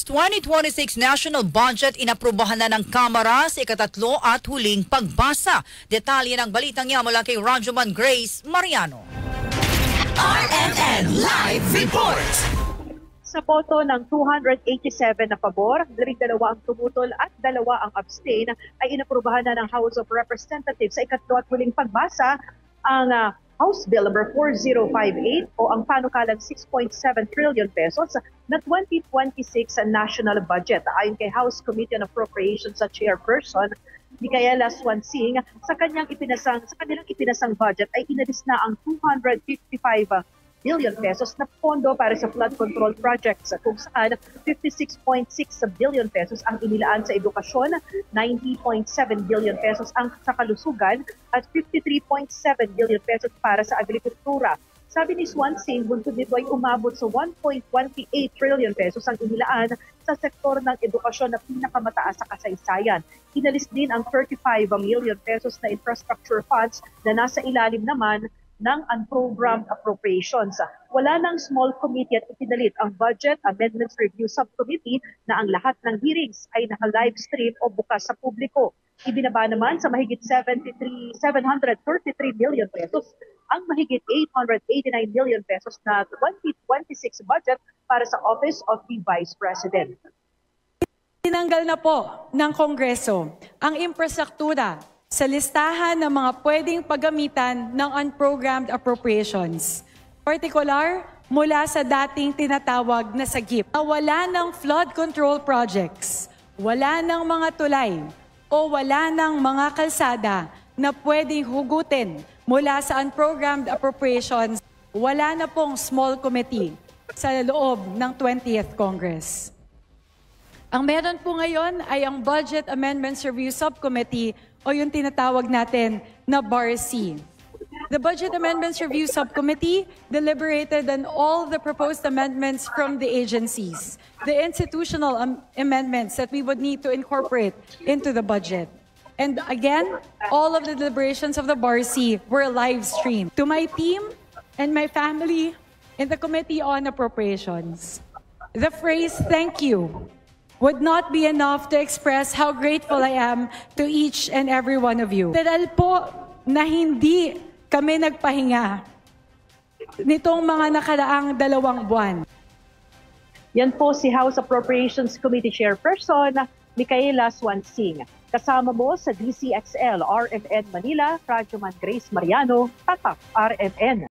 House 2026 National Budget inaprubahan na ng Kamara sa ikatatlo at huling pagbasa. Detalye ng balitang niya mula kay Rajuman Grace Mariano. RMN Live Report! Sa boto ng 287 na pabor, 2 ang tumutol at 2 ang abstain, ay inaprubahan na ng House of Representatives sa ikatlo at huling pagbasa ang House Bill number 4058 o ang panukalang 6.7 trillion pesos na 2026 national budget. Ayon kay House Committee on Appropriations sa chairperson, Micaela Swansing, sa kanilang ipinasang budget ay inalis na ang 255 billion pesos na pondo para sa flood control projects kung saan 56.6 billion pesos ang inilaan sa edukasyon, 90.7 billion pesos ang sa kalusugan at 53.7 billion pesos para sa agrikultura. Sabi ni Swansing, buntod nito ay umabot sa 1.28 trillion pesos ang inilaan sa sektor ng edukasyon na pinakamataas sa kasaysayan. Inalis din ang 35 million pesos na infrastructure funds na nasa ilalim naman ng unprogrammed appropriations. Wala ng small committee at ipinalit ang Budget Amendments Review Subcommittee na ang lahat ng hearings ay naka-livestream o bukas sa publiko. Ibinaba naman sa mahigit 733 million pesos ang mahigit 889 million pesos na 2026 budget para sa Office of the Vice President. Tinanggal na po ng Kongreso ang infrastruktura sa listahan ng mga pwedeng paggamitan ng unprogrammed appropriations. Particular, mula sa dating tinatawag na SAGIP. Wala ng flood control projects, wala ng mga tulay, o wala ng mga kalsada na pwedeng hugutin mula sa unprogrammed appropriations. Wala na pong small committee sa loob ng 20th Congress. Ang meron po ngayon ay ang Budget Amendments Review Subcommittee o yung tinatawag natin na BARC. The Budget Amendments Review Subcommittee deliberated on all the proposed amendments from the agencies, the institutional amendments that we would need to incorporate into the budget. And again, all of the deliberations of the BARC were live streamed. To my team and my family in the Committee on Appropriations, the phrase "thank you" would not be enough to express how grateful I am to each and every one of you. Literal po na hindi kami nagpahinga nitong mga nakaraang 2 buwan. Yan po si House Appropriations Committee Chairperson Micaela Swansing. Kasama mo sa DCXL RMN Manila, Rajuman Grace Mariano, Tatak RMN.